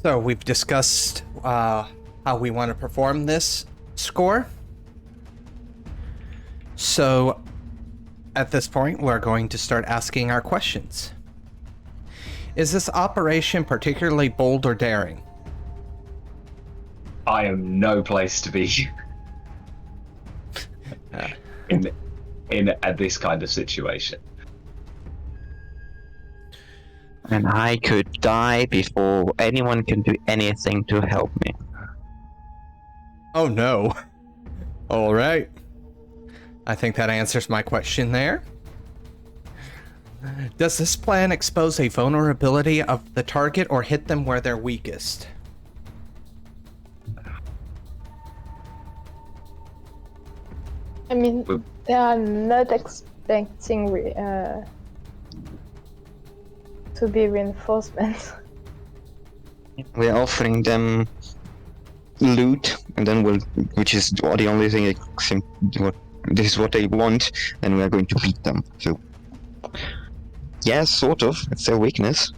So we've discussed how we want to perform this score. So at this point, we're going to start asking our questions. Is this operation particularly bold or daring? I am no place to be in this kind of situation. And I could die before anyone can do anything to help me. Oh no. All right. I think that answers my question there. Does this plan expose a vulnerability of the target or hit them where they're weakest? I mean, they are not expecting to be reinforcements. We're offering them loot, and then which is the only thing this is what they want, and we're going to beat them. So, yeah, sort of. It's their weakness.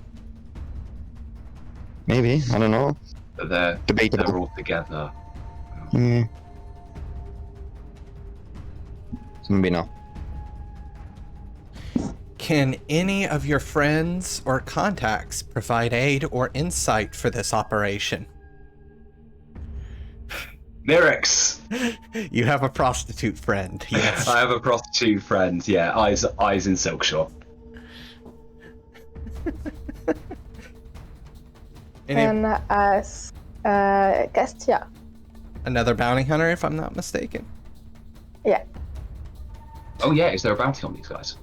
Maybe, I don't know. But they're Debatable. all together. Yeah. Maybe not. Can any of your friends or contacts provide aid or insight for this operation? Mirix! You have a prostitute friend, yes. I have a prostitute friend, yeah, eyes in Silkshaw. And as Hestia. Another bounty hunter, if I'm not mistaken. Yeah. Oh yeah, is there a bounty on these guys?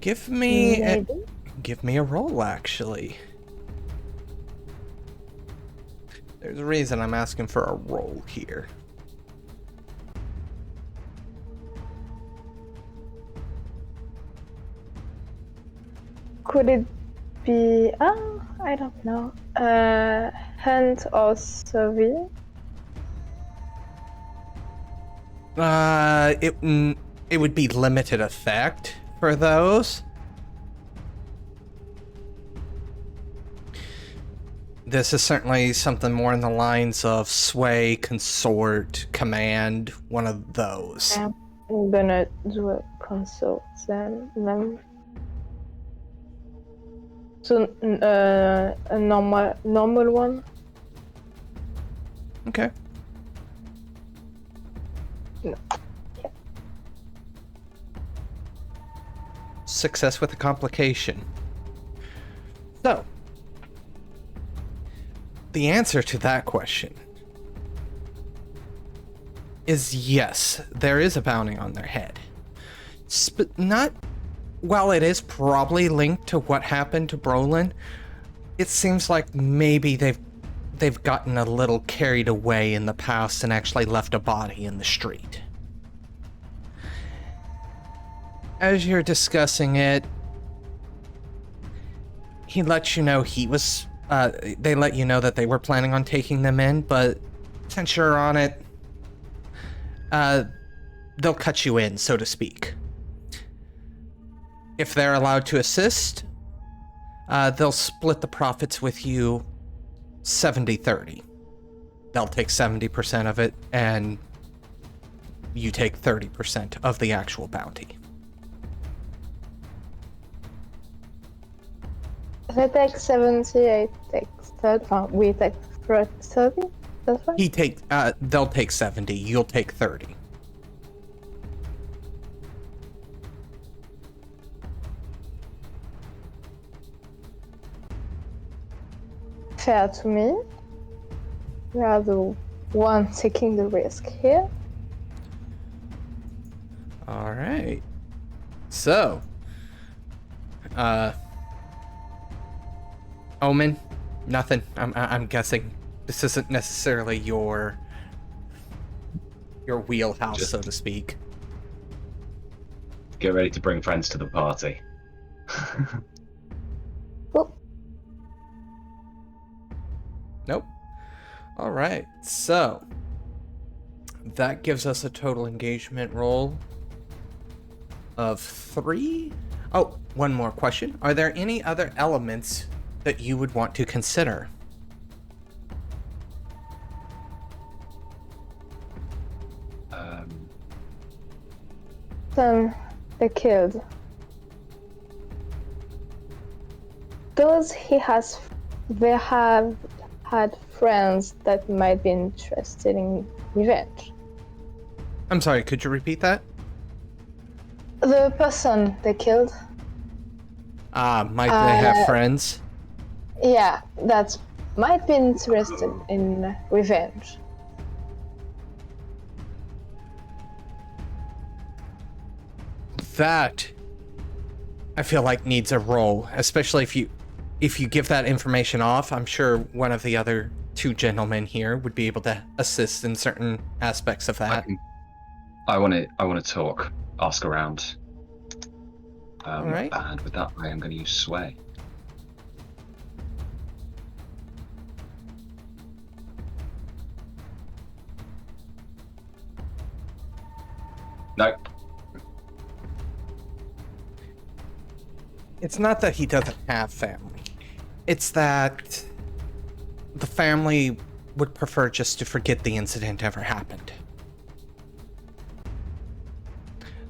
Give me a roll, actually. There's a reason I'm asking for a roll here. Could it be... Oh, I don't know. Hunt or survey? It would be limited effect for those. This is certainly something more in the lines of sway, consort, command, one of those. Yeah, I'm gonna do a consort then. So, a normal one? Okay. No. Success with a complication. So, the answer to that question is yes, there is a bounty on their head. While it is probably linked to what happened to Brolin, it seems like maybe they've gotten a little carried away in the past and actually left a body in the street. As you're discussing it, he lets you know they let you know that they were planning on taking them in, but since you're on it, they'll cut you in, so to speak. If they're allowed to assist, they'll split the profits with you 70-30. They'll take 70% of it, and you take 30% of the actual bounty. They take 70, I take 30. We take 30, that's right? They'll take 70, you'll take 30. Fair to me. We are the one taking the risk here. All right. So, Omen, nothing. I'm guessing this isn't necessarily your wheelhouse, so to speak. Get ready to bring friends to the party. Oh. Nope. All right. So that gives us a total engagement roll of 3. Oh, one more question. Are there any other elements that you would want to consider? Them they killed. Those they have had friends that might be interested in revenge. I'm sorry, could you repeat that? The person they killed, Might they have friends? yeah, that might be interested in revenge. That I feel like needs a roll, especially if you give that information off. I'm sure one of the other two gentlemen here would be able to assist in certain aspects of that. I want to talk, ask around. All right. And with that, I am going to use sway. No. It's not that he doesn't have family. It's that the family would prefer just to forget the incident ever happened.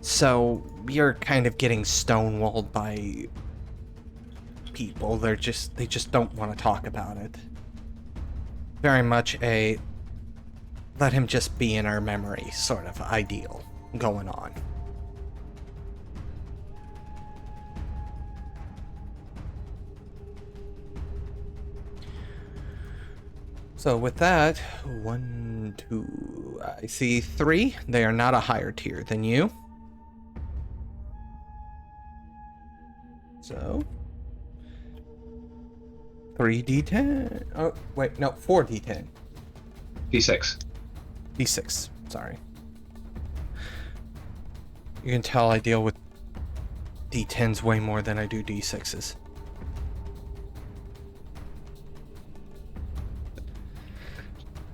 So you're kind of getting stonewalled by people. They just don't want to talk about it. Very much a let him just be in our memory sort of ideal going on. So with that, 1, 2, I see 3. They are not a higher tier than you. So 3d10. Oh, wait, no, 4d10. D6. D6, sorry. You can tell I deal with D10s way more than I do D6s.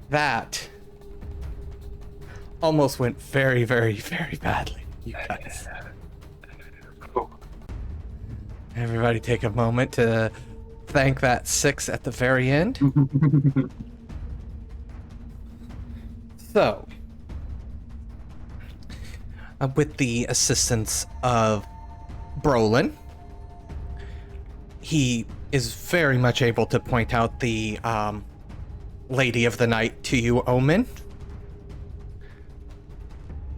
That almost went very, very, very badly, you guys. Everybody take a moment to thank that 6 at the very end. So, with the assistance of Brolin, he is very much able to point out the Lady of the Night to you, Omen.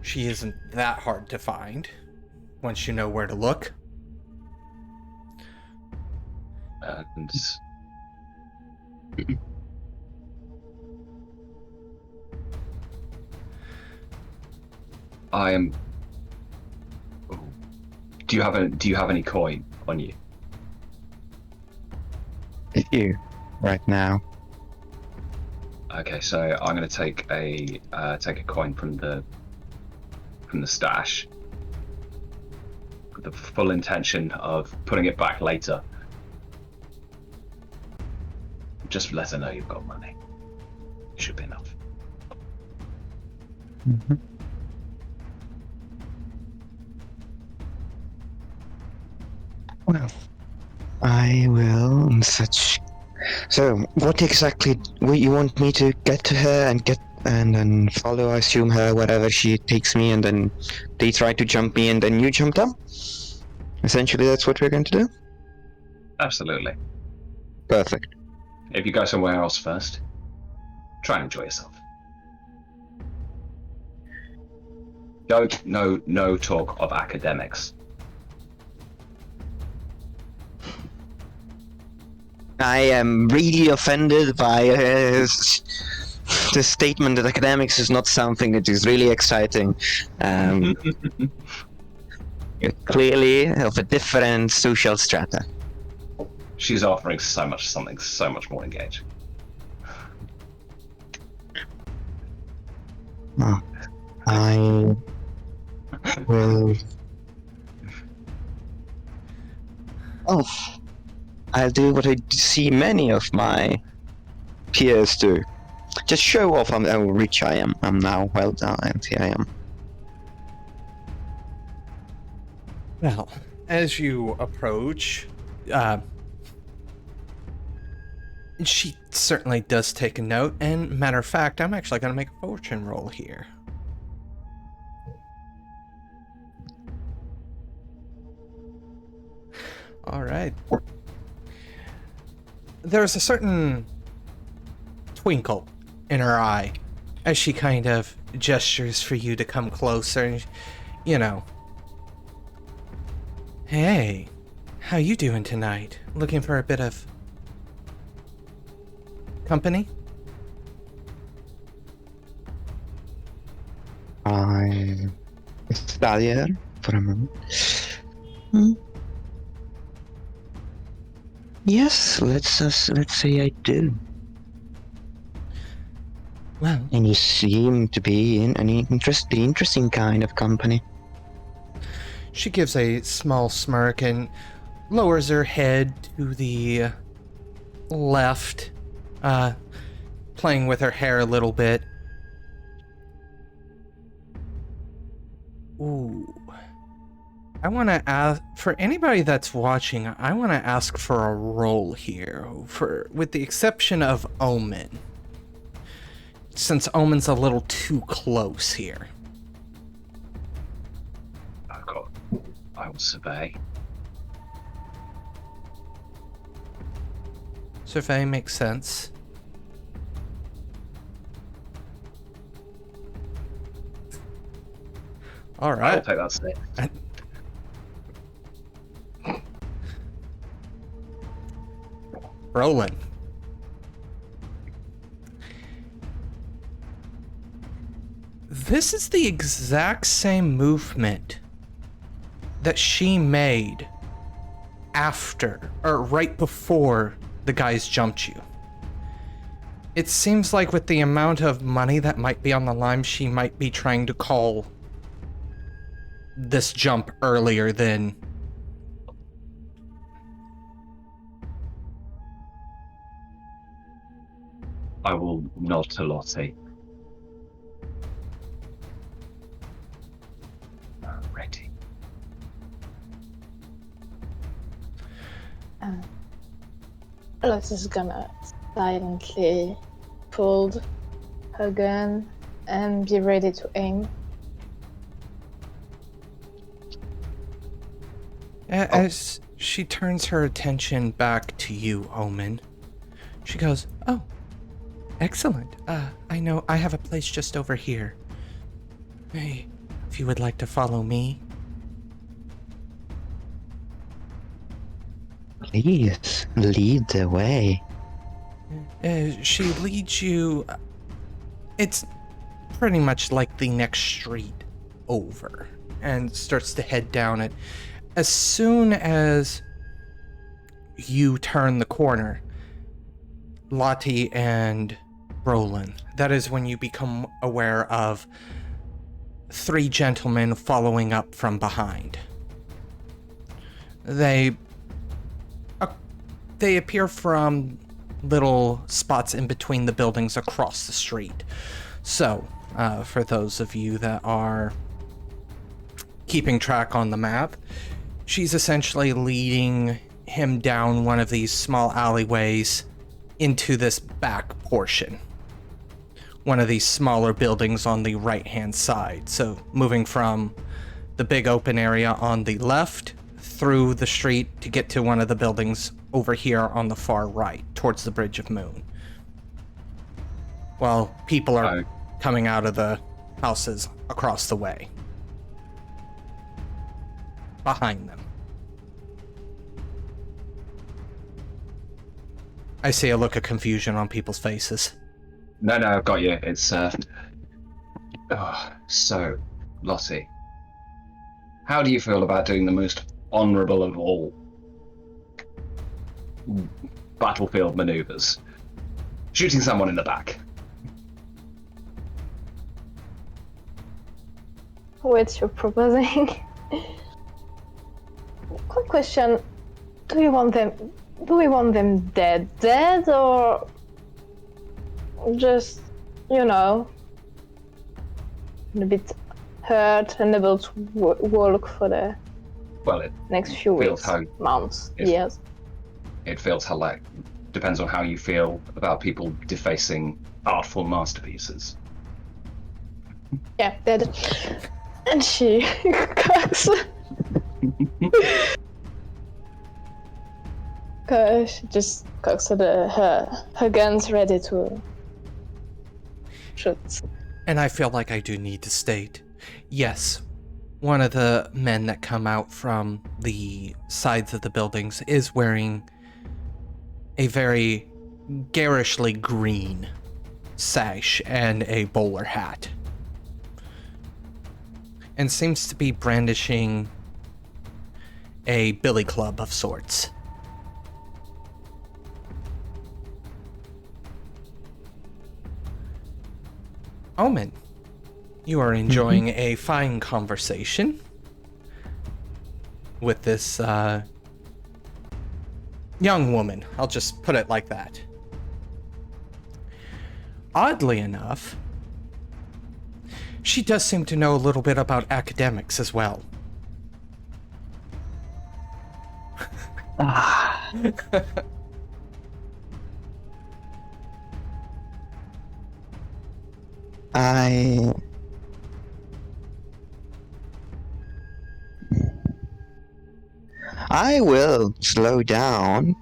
She isn't that hard to find once you know where to look. And I am. Oh. Do you have any coin on you? You right now. Okay, so I'm going to take a coin from the stash, with the full intention of putting it back later. Just let her know you've got money. Should be enough. Mm-hmm. Well, I will in such. So, what exactly you want me to get to her and then follow? I assume her wherever she takes me, and then they try to jump me, and then you jump them. Essentially, that's what we're going to do. Absolutely. Perfect. If you go somewhere else first, try and enjoy yourself. No talk of academics. I am really offended by the statement that academics is not something that is really exciting. You're clearly of a different social strata. She's offering something so much more engaging. Oh, I will. Oh, I'll do what I see many of my peers do. Just show off how rich I am. I'm now well done, and here I am. Well, as you approach, She certainly does take a note, and matter of fact, I'm actually going to make a fortune roll here. All right. There's a certain twinkle in her eye as she kind of gestures for you to come closer, and, you know. Hey, how you doing tonight? Looking for a bit of company? I'm Stalia for a moment. Yes, let's say I do. Well, And you seem to be in an interesting kind of company. she gives a small smirk and lowers her head to the left, playing with her hair a little bit. Ooh. I want to ask, for anybody that's watching, I want to ask for a roll here, with the exception of Omen. Since Omen's a little too close here. I will survey. Survey makes sense. All I'll right. take that 6. Brolin. This is the exact same movement that she made after, or right before, the guys jumped you. It seems like with the amount of money that might be on the line, she might be trying to call this jump earlier than... I will nod to Lottie. Ready. Lottie's gonna silently pull her gun and be ready to aim. As she turns her attention back to you, Omen, she goes, "Oh, excellent. I know I have a place just over here. Hey, if you would like to follow me." Please lead the way. She leads you. It's pretty much like the next street over, and starts to head down it. As soon as you turn the corner, Lottie and Brolin, that is when you become aware of 3 gentlemen following up from behind. They appear from little spots in between the buildings across the street. So, for those of you that are keeping track on the map, she's essentially leading him down one of these small alleyways into this back portion. One of these smaller buildings on the right-hand side. So, moving from the big open area on the left through the street to get to one of the buildings over here on the far right, towards the Bridge of Moon. While people are coming out of the houses across the way. Behind them. I see a look of confusion on people's faces. No, I've got you. It's, so, Lottie, how do you feel about doing the most honourable of all battlefield maneuvers? Shooting someone in the back. What you're proposing? Quick question: Do we want them dead, or just, a bit hurt, unable to walk for the Well, it next few feels weeks, months, years? It feels depends on how you feel about people defacing artful masterpieces. Yeah, that. And she cocks. She just cocks her guns ready to shoot. And I feel like I do need to state, yes, one of the men that come out from the sides of the buildings is wearing a very garishly green sash and a bowler hat. And seems to be brandishing a billy club of sorts. Omen, you are enjoying a fine conversation with this young woman. I'll just put it like that. Oddly enough, she does seem to know a little bit about academics as well. I will slow down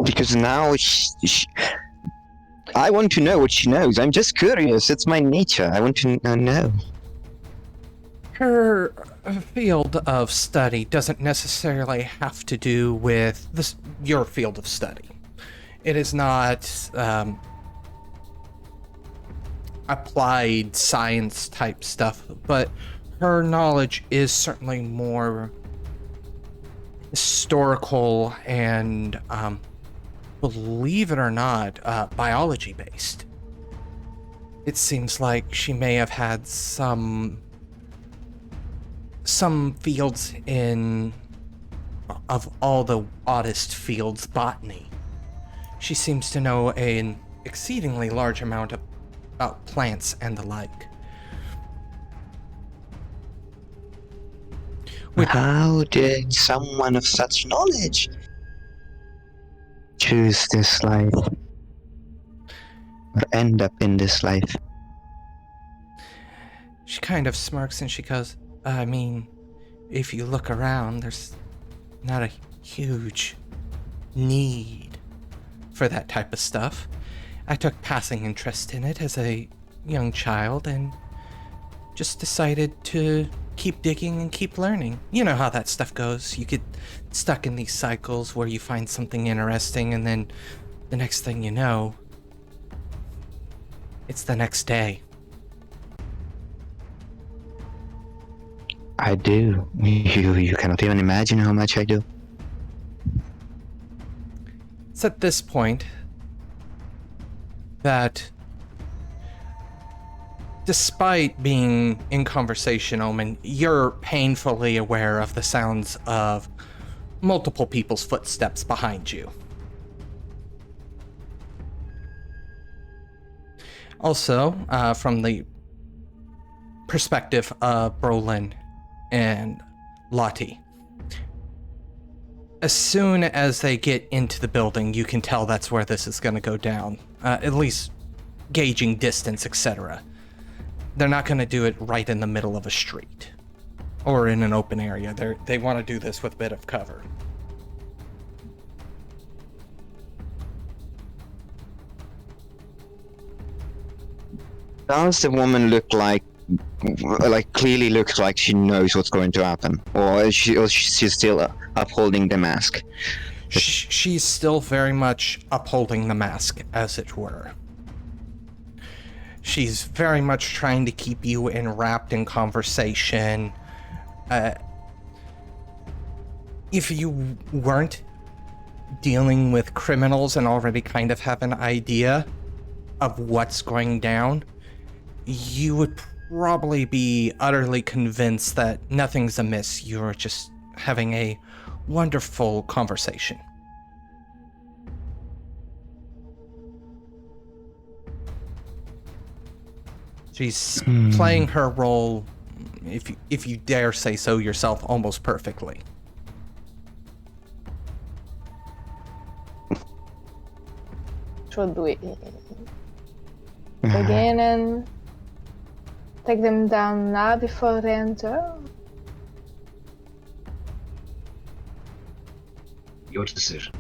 because now I want to know what she knows. I'm just curious. It's my nature. I want to know. Her field of study doesn't necessarily have to do with your field of study. It is not applied science type stuff, but her knowledge is certainly more historical and, believe it or not, biology based. It seems like she may have had some fields of all the oddest fields, botany. She seems to know an exceedingly large amount about plants and the like. How did someone of such knowledge choose this life? Or end up in this life? She kind of smirks and she goes, I mean, if you look around, there's not a huge need for that type of stuff. I took passing interest in it as a young child and just decided to keep digging and keep learning. You know how that stuff goes. You get stuck in these cycles where you find something interesting and then the next thing you know, it's the next day. I do. You cannot even imagine how much I do. It's at this point that, despite being in conversation, Omen, you're painfully aware of the sounds of multiple people's footsteps behind you. Also, from the perspective of Brolin and Lottie, as soon as they get into the building, you can tell that's where this is going to go down, at least gauging distance, etc. They're not going to do it right in the middle of a street or in an open area. They want to do this with a bit of cover. Does the woman look like clearly looks like she knows what's going to happen, or she's still upholding the mask? She's still very much upholding the mask, as it were. She's very much trying to keep you enwrapped in conversation. If you weren't dealing with criminals and already kind of have an idea of what's going down, you would probably be utterly convinced that nothing's amiss. You're just having a wonderful conversation. She's playing her role, if you dare say so yourself, almost perfectly. should we begin and take them down now before they enter? Your decision.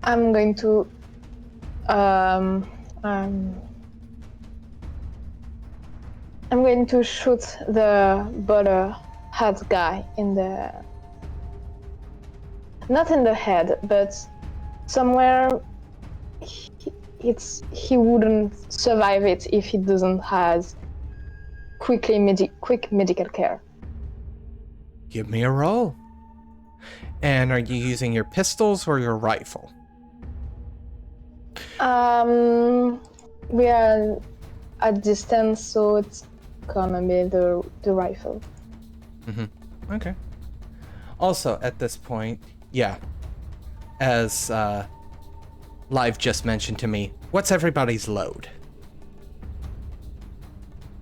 I'm going to I'm going to shoot the butter hat guy in the not in the head, but somewhere he wouldn't survive it if he doesn't have quick medical care. Give me a roll. And are you using your pistols or your rifle? We are at distance, so it's gonna be the rifle. Okay. Also, at this point, yeah, as Live just mentioned to me, what's everybody's load?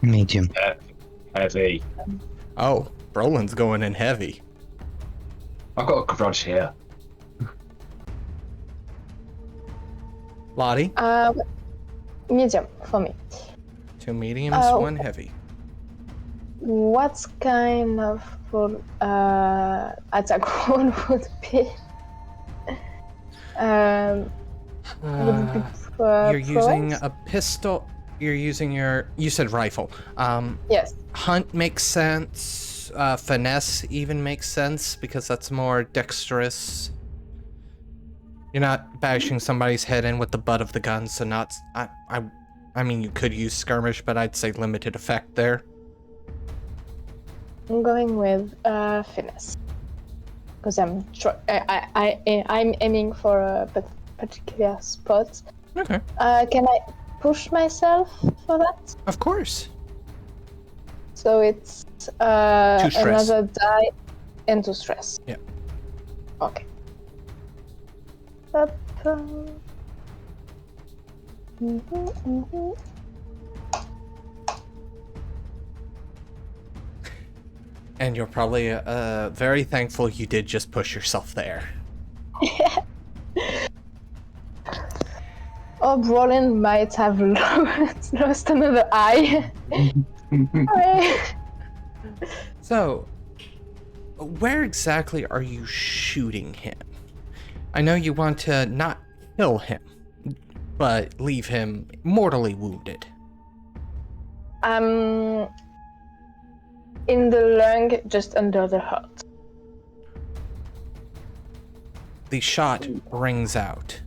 Medium. Heavy. Oh, Brolin's going in heavy. I've got a grudge here. Lottie? Medium for me. 2 mediums, 1 heavy. What kind of attack roll would be? You're using a pistol. You're using you said rifle. Yes. Hunt makes sense. Finesse even makes sense because that's more dexterous. You're not bashing somebody's head in with the butt of the gun, so not. I mean, you could use skirmish, but I'd say limited effect there. I'm going with finesse because I'm aiming for a particular spot. Okay. Can I push myself for that? Of course. So it's 2 stress. another die and 2 stress. Yeah. Okay. Up. And you're probably very thankful you did just push yourself there. Oh, Brolin might have lost another eye. So, where exactly are you shooting him? I know you want to not kill him, but leave him mortally wounded. In the lung, just under the heart. The shot rings out.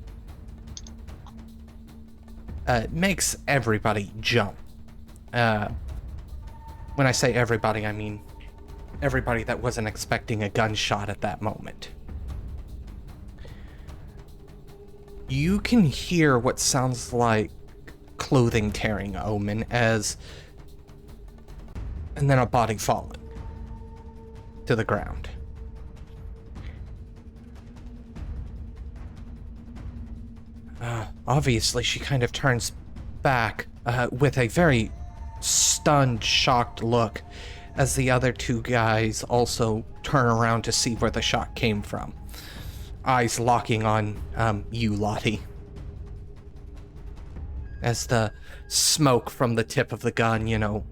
Makes everybody jump. When I say everybody, I mean everybody that wasn't expecting a gunshot at that moment. You can hear what sounds like clothing tearing omen and then a body falling to the ground. Obviously, she kind of turns back with a very stunned, shocked look as the other 2 guys also turn around to see where the shot came from. Eyes locking on you, Lottie. As the smoke from the tip of the gun,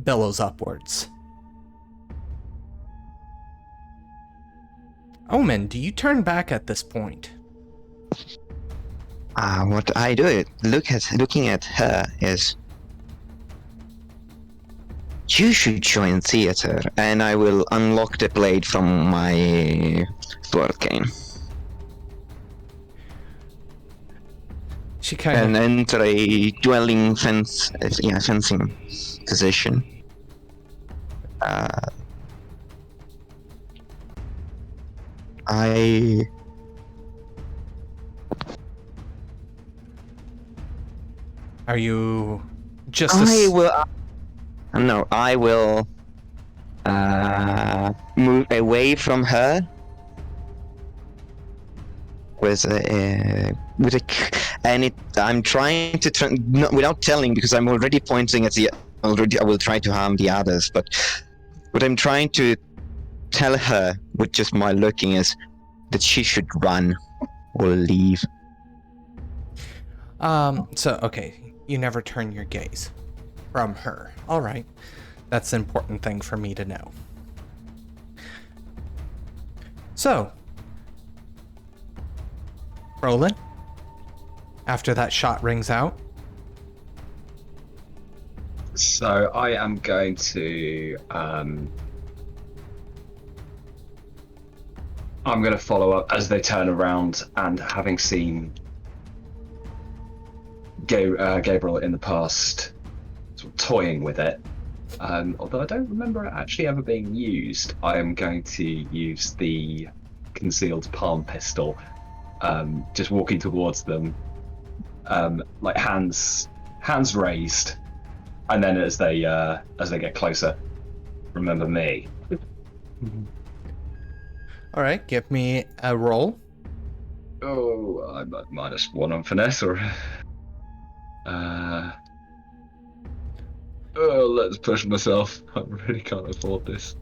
billows upwards. Omen, do you turn back at this point? What I do looking at her is, you should join theater, and I will unlock the blade from my sword cane. She kind And of enter a dwelling fencing position. Are you just I will move away from her I'm trying to without telling, because I'm already pointing at I will try to harm the others, but what I'm trying to tell her with just my looking is, that she should run or leave. So, okay, you never turn your gaze from her. All right. That's an important thing for me to know. So, Brolin, after that shot rings out. So I am going to I'm going to follow up as they turn around, and having seen Gabriel in the past sort of toying with it, although I don't remember it actually ever being used, I am going to use the concealed palm pistol, just walking towards them, like hands raised, and then as they get closer, remember me. All right, give me a roll. Oh, I'm at -1 on finesse, or let's push myself. I really can't afford this.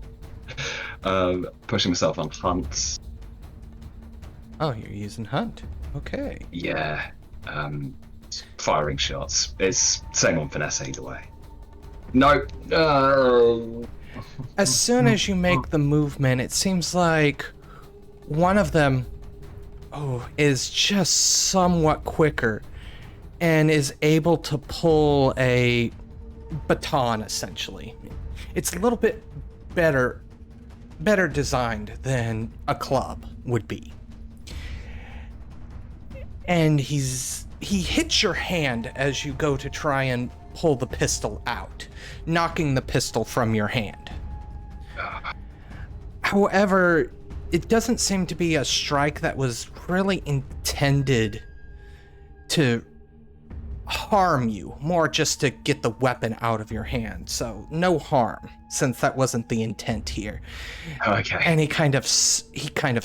Pushing myself on hunts. Oh, you're using hunt. Okay. Yeah. Firing shots. It's same on finesse either way. No. As soon as you make the movement, it seems like one of them is just somewhat quicker and is able to pull a baton, essentially. It's a little bit better designed than a club would be. And he hits your hand as you go to try and pull the pistol out, knocking the pistol from your hand. However, it doesn't seem to be a strike that was really intended to harm you, more just to get the weapon out of your hand. So no harm, since that wasn't the intent here. Okay. And he kind of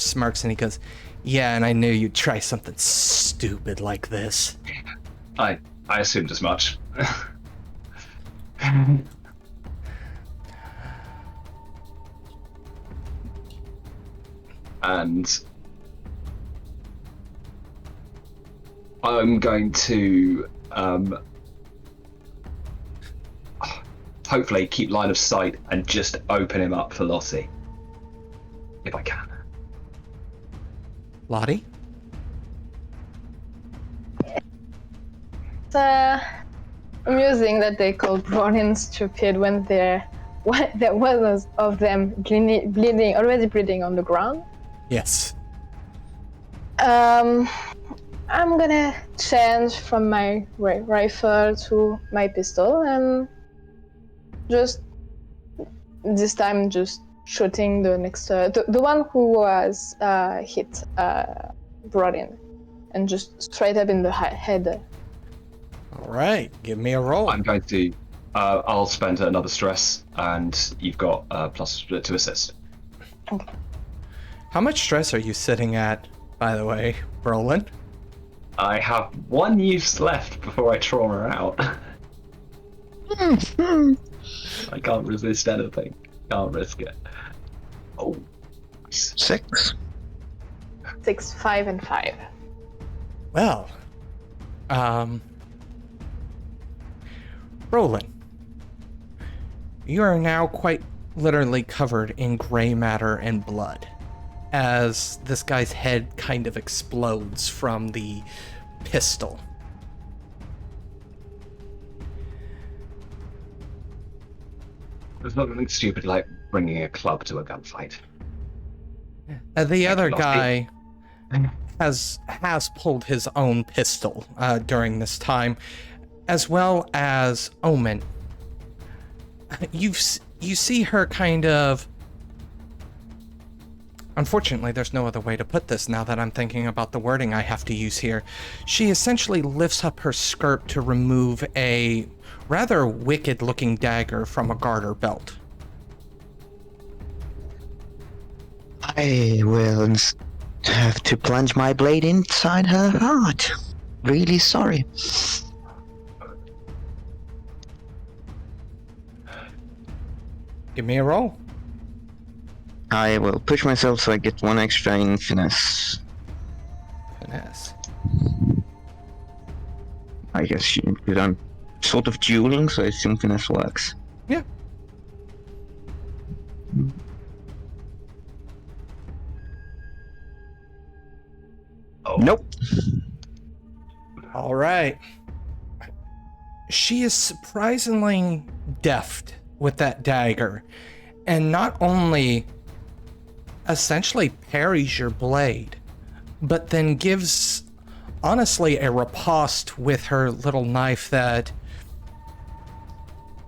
smirks and he goes, "Yeah, and I knew you'd try something stupid like this." I assumed as much. And I'm going to hopefully keep line of sight and just open him up for Lottie, if I can. Lottie? It's amusing that they call Brolin stupid when there was of them already bleeding on the ground. Yes. I'm gonna change from my rifle to my pistol and just this time just shooting the next the one who was hit Brolin, and just straight up in the head. All right, give me a roll. I'm going to I'll spend another stress, and you've got +2 to assist. Okay. How much stress are you sitting at, by the way, Brolin? I have 1 use left before I trauma her out. I can't resist anything. Can't risk it. Oh. 6. 6, 5, and 5. Well, Brolin, you are now quite literally covered in gray matter and blood, as this guy's head kind of explodes from the pistol. There's nothing stupid like bringing a club to a gunfight. The other Lottie. guy has pulled his own pistol during this time, as well as Omen. You see her kind of... Unfortunately, there's no other way to put this now that I'm thinking about the wording I have to use here. She essentially lifts up her skirt to remove a rather wicked-looking dagger from a garter belt. I will have to plunge my blade inside her heart. Really sorry. Give me a roll. I will push myself so I get 1 extra in finesse. Finesse. I guess because I'm sort of dueling, so I assume finesse works. Yeah. Oh. Nope. All right. She is surprisingly deft with that dagger, and not only essentially parries your blade, but then gives, honestly, a riposte with her little knife that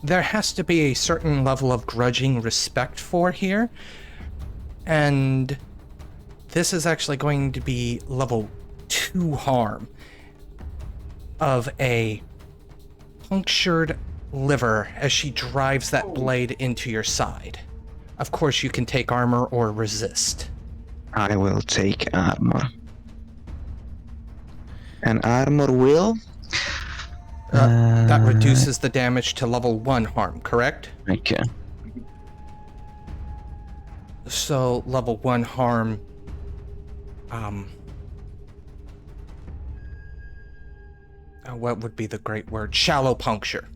there has to be a certain level of grudging respect for here. And this is actually going to be level 2 harm of a punctured liver as she drives that blade into your side. Of course, you can take armor or resist. I will take armor. And armor will... That reduces the damage to level 1 harm, correct? Okay. So, level 1 harm... what would be the great word? Shallow puncture.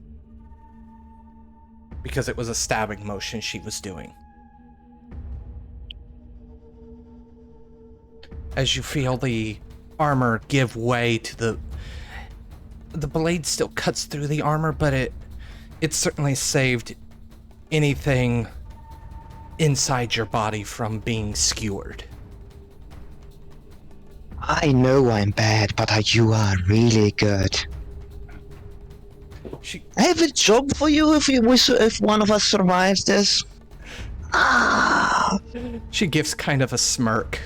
Because it was a stabbing motion she was doing. As you feel the armor give way to the blade still cuts through the armor, but it certainly saved anything inside your body from being skewered. I know I'm bad, but you are really good. I have a job for you if one of us survives this. Ah! She gives kind of a smirk.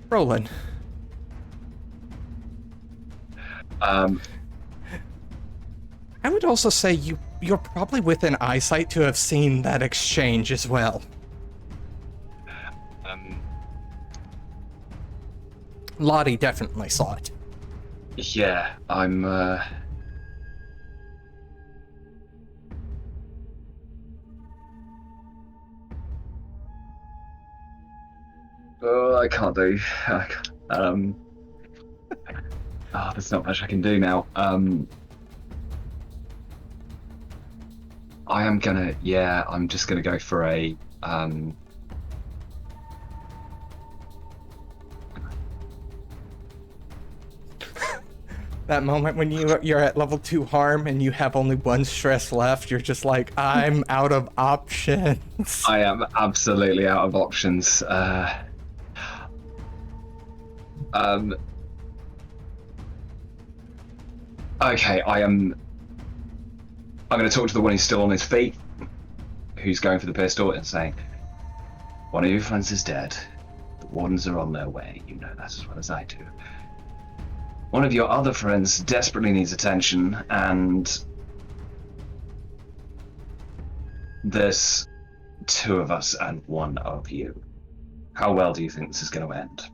Brolin. I would also say you're probably within eyesight to have seen that exchange as well. Lottie definitely saw it. Yeah, I'm, Oh, I can't do. There's not much I can do now. I'm just gonna go for a, That moment when you're at level 2 harm and you have only 1 stress left, you're just like, I'm out of options. I am absolutely out of options. Okay, I'm going to talk to the one who's still on his feet, who's going for the pistol, and saying, "One of your friends is dead. The wardens are on their way. You know that as well as I do. One of your other friends desperately needs attention, and there's 2 of us and 1 of you. How well do you think this is going to end?"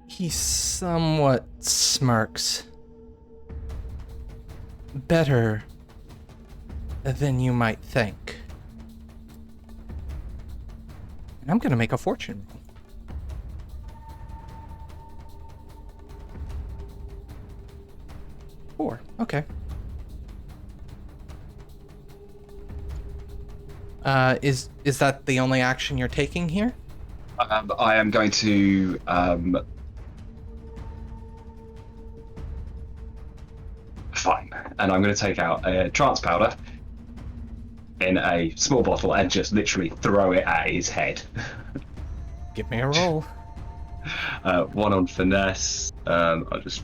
He somewhat smirks. Better than you might think. And I'm gonna make a fortune roll. Four. Okay. Is that the only action you're taking here? I am going to fine, and I'm going to take out a trance powder in a small bottle and just literally throw it at his head. Give me a roll. 1 on finesse. I'll just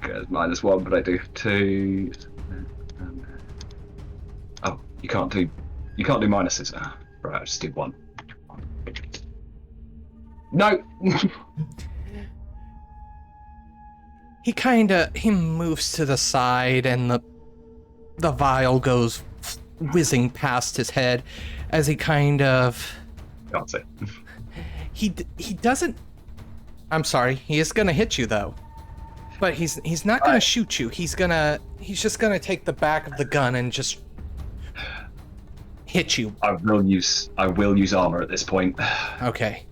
get -1, but I do 2. Oh, you can't do minuses. Right, I'll just do 1. No. He moves to the side, and the vial goes whizzing past his head as he kind of... Can't say. He doesn't... I'm sorry, he is gonna hit you, though. But he's not gonna shoot you. He's just gonna take the back of the gun and just hit you. I will use armor at this point. Okay.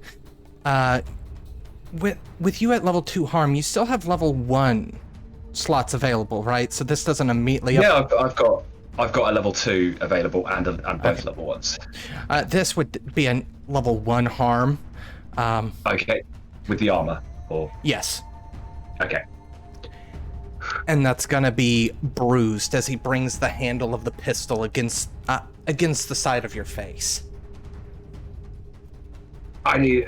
With you at level 2 harm, you still have level 1 slots available, right? So this doesn't immediately. Yeah, I've got a level 2 available and both level 1s. This would be a level 1 harm. Okay, with the armor, or yes. Okay. And that's gonna be bruised as he brings the handle of the pistol against the side of your face. I need.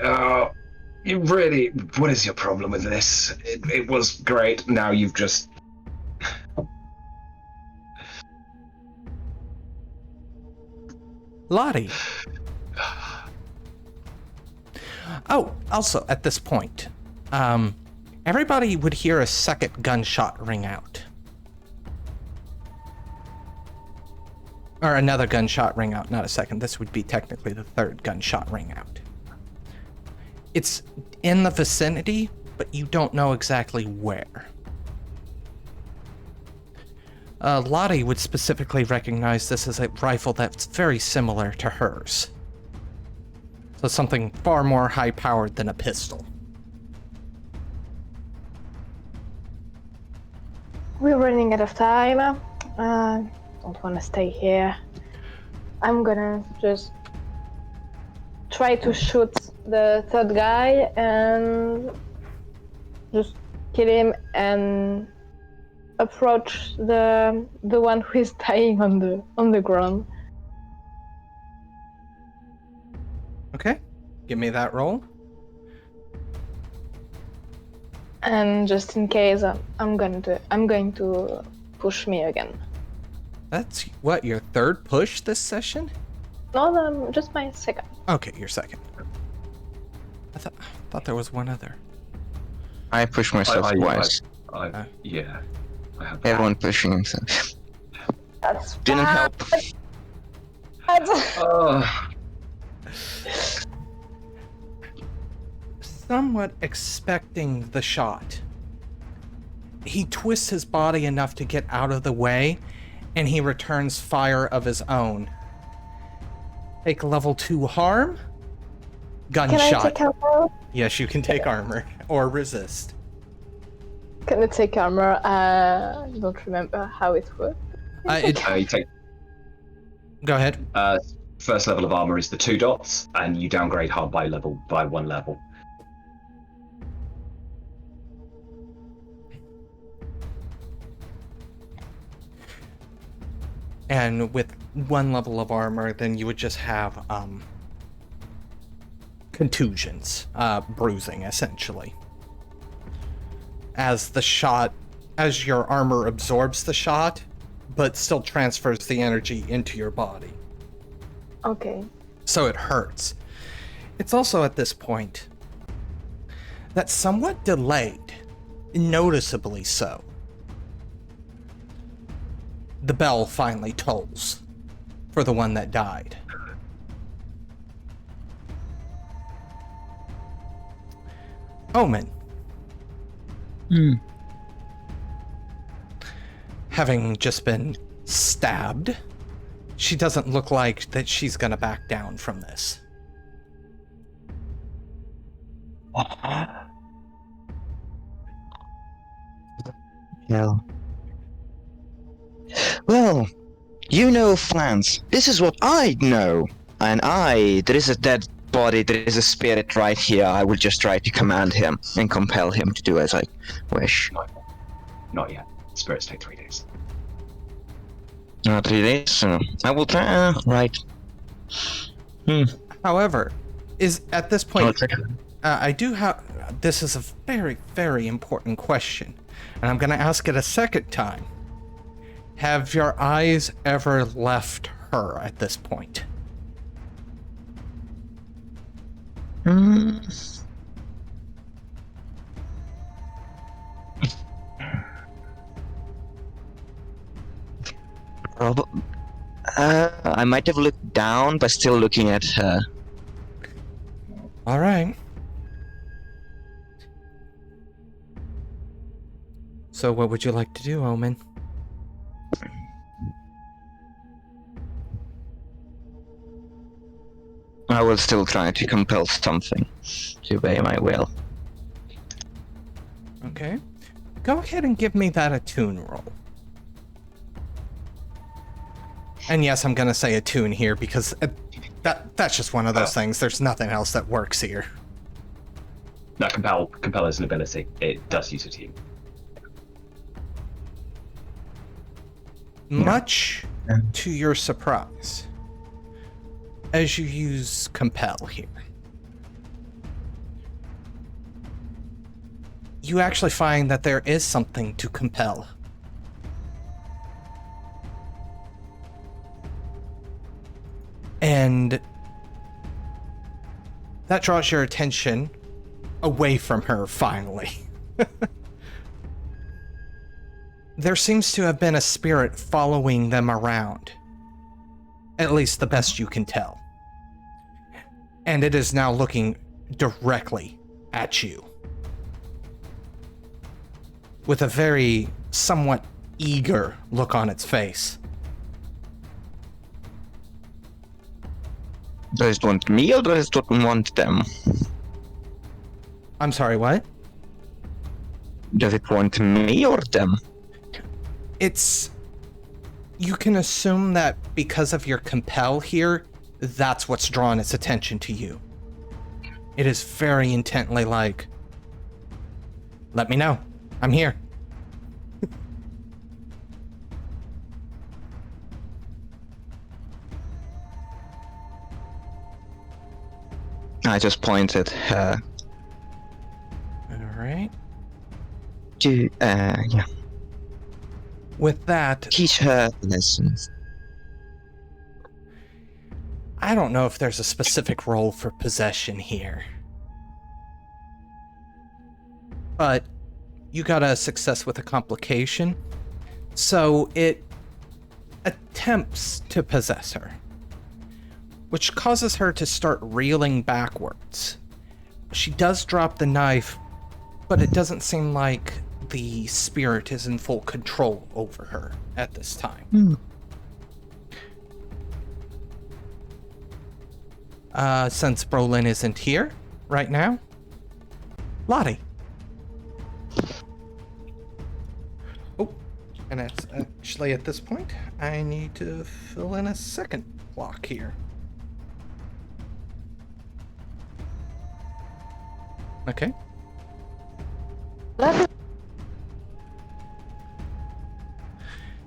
You really. What is your problem with this? It was great. Now you've just. Lottie. Oh, also at this point, everybody would hear a second gunshot ring out. Or another gunshot ring out, not a second. This would be technically the third gunshot ring out. It's in the vicinity, but you don't know exactly where. Lottie would specifically recognize this as a rifle that's very similar to hers. So something far more high-powered than a pistol. We're running out of time. Don't want to stay here. I'm gonna just try to shoot the third guy and just kill him and approach the one who is dying on the ground. Okay, give me that roll. And just in case, I'm going to push me again. That's what, your third push this session? No, just my second. Okay, your second. I thought there was one other. I push myself twice. Yeah. I have Everyone pushing himself. That's Didn't help. Somewhat expecting the shot, he twists his body enough to get out of the way, and he returns fire of his own. Take level 2 harm. Gunshot. Can I take armor? Yes, you can take armor or resist. Can I take armor? I don't remember how it works. You take. Go ahead. First level of armor is the 2 dots, and you downgrade harm by 1 level. And with 1 level of armor, then you would just have contusions, bruising, essentially. As your armor absorbs the shot, but still transfers the energy into your body. Okay. So it hurts. It's also at this point that somewhat delayed, noticeably so. The bell finally tolls for the one that died. Omen. Having just been stabbed, she doesn't look like that she's gonna back down from this. Hell. Well, you know, Flans, this is what I know. And there is a dead body, there is a spirit right here. I will just try to command him and compel him to do as I wish. Not yet. Spirits take 3 days. 3 days? I will try. Right. However, is at this point, I do have. This is a very, very important question, and I'm going to ask it a second time. Have your eyes ever left her at this point? I might have looked down, but still looking at her. All right. So what would you like to do, Omen? I will still try to compel something to obey my will. Okay. Go ahead and give me that attune roll. And yes, I'm gonna say attune here because that's just one of those things. There's nothing else that works here. No, compel is an ability. It does use a team. Much to your surprise, as you use compel here, you actually find that there is something to compel. And that draws your attention away from her, finally. There seems to have been a spirit following them around. At least the best you can tell. And it is now looking directly at you. With a very somewhat eager look on its face. Does it want me or does it want them? I'm sorry, what? Does it want me or them? You can assume that because of your compel here, that's what's drawn its attention to you. It is very intently like, let me know. I'm here. I just pointed her Alright. to, yeah. With that, Teach her lessons. I don't know if there's a specific role for possession here. But you got a success with a complication. So it attempts to possess her, which causes her to start reeling backwards. She does drop the knife, but it doesn't seem like the spirit is in full control over her at this time. Since Brolin isn't here right now, Lottie. Oh, and it's actually at this point, I need to fill in a second block here. Okay.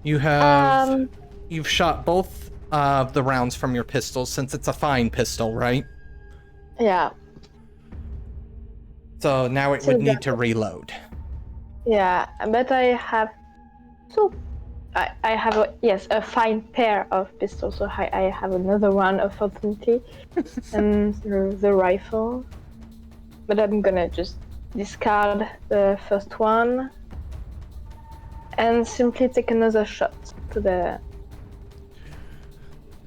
You have you've shot both of the rounds from your pistol since it's a fine pistol, right? Yeah. So now it would need to reload. Yeah, but I have I have a fine pair of pistols, so I have another one, unfortunately, and the rifle. But I'm gonna just discard the first one and simply take another shot to the...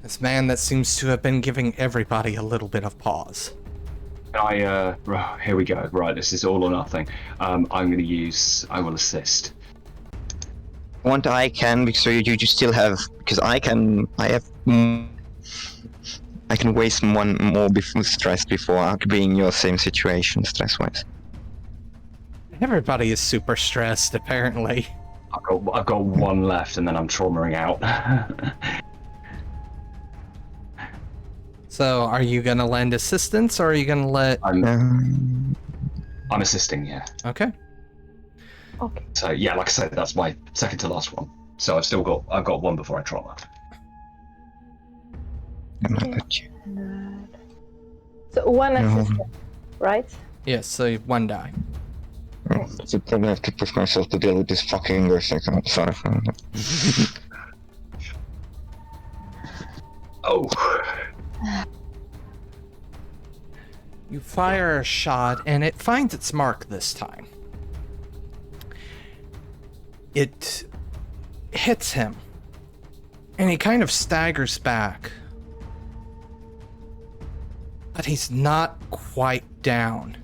This man that seems to have been giving everybody a little bit of pause. Here we go. Right, this is all or nothing. I will assist. What I can, because you still have, because I can waste one more stress before being in your same situation, stress-wise. Everybody is super stressed, apparently. I've got one left, and then I'm traumaing out. So, are you gonna lend assistance, or are you gonna let... I'm assisting, yeah. Okay. Okay. So yeah, like I said, that's my second to last one. So I've got one before I trauma. So one assistant, right? Yes, so one die. So probably have to push myself to deal with this fucking English. Sorry. Oh. You fire a shot, and it finds its mark this time. It hits him, and he kind of staggers back. But he's not quite down,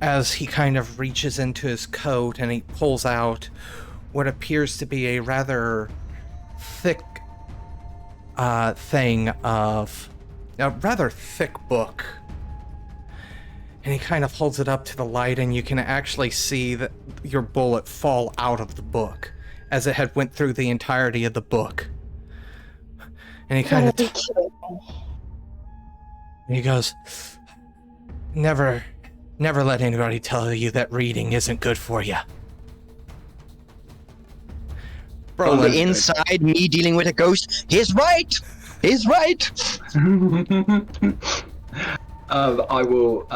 as he kind of reaches into his coat and he pulls out what appears to be a rather thick thing of a rather thick book. And he kind of holds it up to the light, and you can actually see that your bullet fall out of the book as it had went through the entirety of the book. And he kind of and he goes, never let anybody tell you that reading isn't good for you. On Brolin, the inside, me dealing with a ghost. He's right. He's right. I will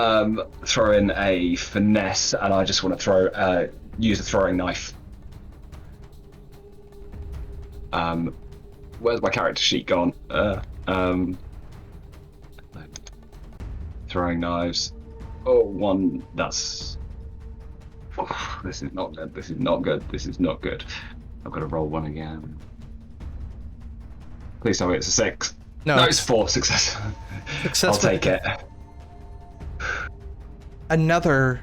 throw in a finesse, and I just want to use a throwing knife. Where's my character sheet gone? Throwing knives. Oh, one. That's. Oh, this is not good. This is not good. This is not good. I've got to roll one again. Please tell me it's a 6. No, it's 4 success. I'll take it. Another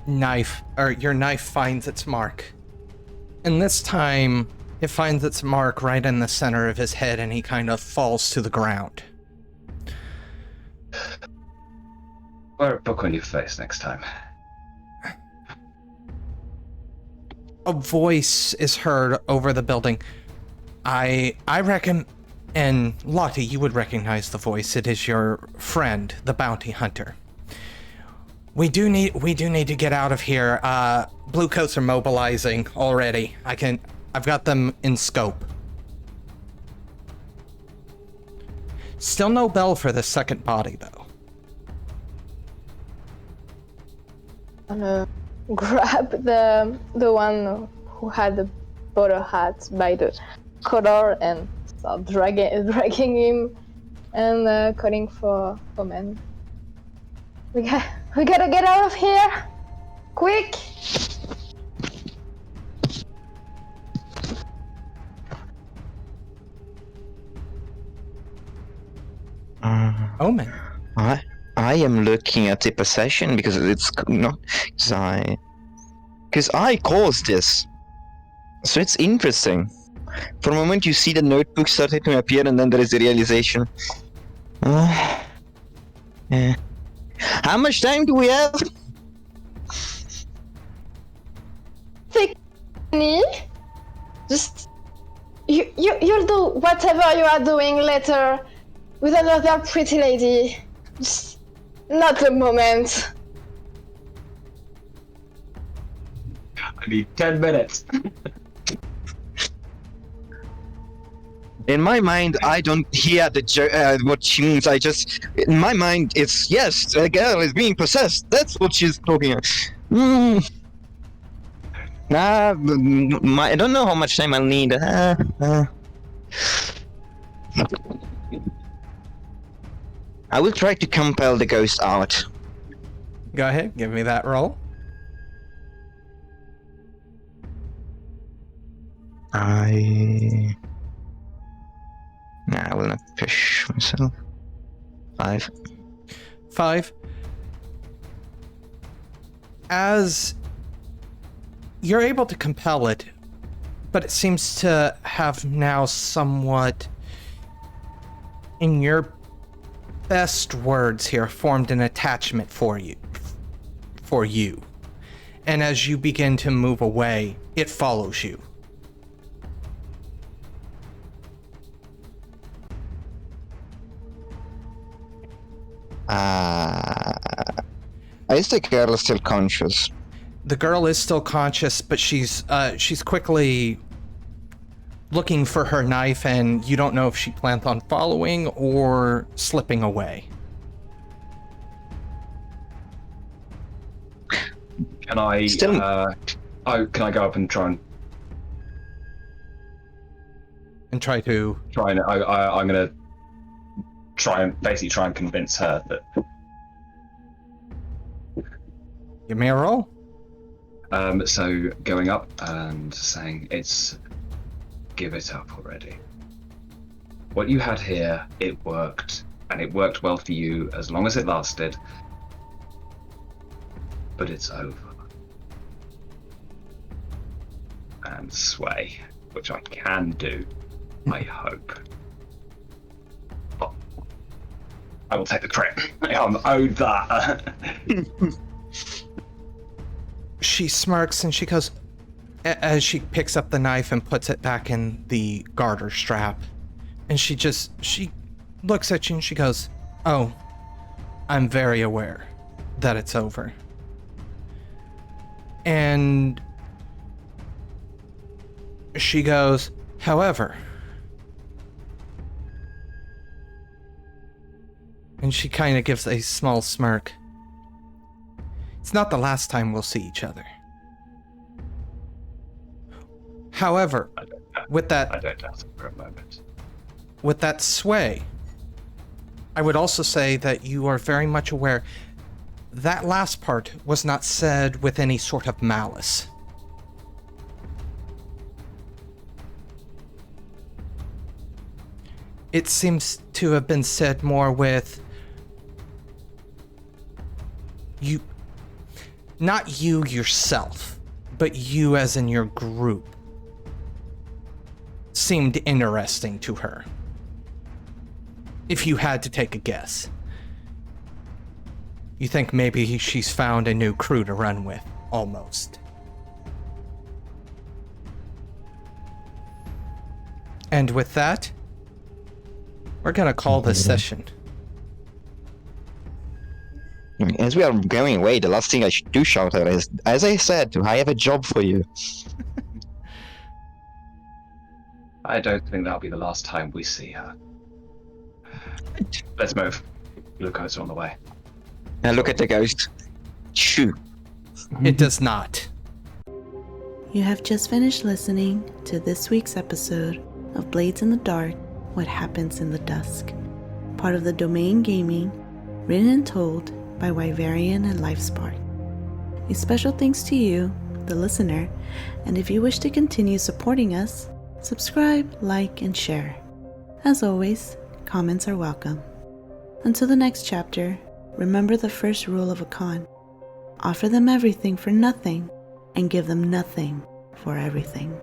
knife, or your knife finds its mark. And this time, it finds its mark right in the center of his head, and he kind of falls to the ground. Wear a book on your face next time. A voice is heard over the building. I reckon, and Lottie, you would recognize the voice. It is your friend, the bounty hunter. We do need to get out of here. Blue coats are mobilizing already. I've got them in scope. Still no bell for the second body, though. I'm gonna grab the one who had the bowler hat by the collar and start dragging him and calling for men. We gotta get out of here! Quick! Omen. I am looking at the possession because it's not because I caused this, so it's interesting. For a moment, you see the notebook starting to appear, and then there is the realization. Yeah. How much time do we have? 6 minutes. Just you'll do whatever you are doing later with another pretty lady. Just not the moment. I need 10 minutes. In my mind, I don't hear what she means. In my mind, it's yes, a girl is being possessed. That's what she's talking about. I don't know how much time I'll need. I will try to compel the ghost out. Go ahead, give me that roll. I will not push myself. 5. 5. As you're able to compel it, but it seems to have now somewhat, in your best words here, formed an attachment for you. And as you begin to move away, it follows you. Is the girl still conscious? The girl is still conscious, but she's quickly looking for her knife, and you don't know if she plans on following or slipping away. Can I can I go up and try and try to? I'm gonna try and convince her that. Give me a roll. So going up and saying, give it up already. What you had here, it worked, and it worked well for you as long as it lasted. but it's over. And sway, which I can do, I hope. Oh, I will take the crit. I'm owed that. She smirks and she goes, as she picks up the knife and puts it back in the garter strap. And she looks at you and she goes, "Oh, I'm very aware that it's over." And she goes, "However," and she kind of gives a small smirk, "it's not the last time we'll see each other. However, with I that don't doubt it for a moment. with that sway, I would also say that you are very much aware that last part was not said with any sort of malice. It seems to have been said more with you, not you yourself, but you as in your group seemed interesting to her. If you had to take a guess. You think maybe she's found a new crew to run with, almost. And with that, we're gonna call this session. As we are going away, the last thing I should do shout out is, as I said, I have a job for you. I don't think that'll be the last time we see her. Let's move. Glucose on the way. Now look at the ghost. Shoo. It does not. You have just finished listening to this week's episode of Blades in the Dark, What Happens in the Dusk, part of the Domain Gaming, written and told by Wyverian and Livespark. A special thanks to you, the listener, and if you wish to continue supporting us, subscribe, like, and share. As always, comments are welcome. Until the next chapter, remember the first rule of a con. Offer them everything for nothing, and give them nothing for everything.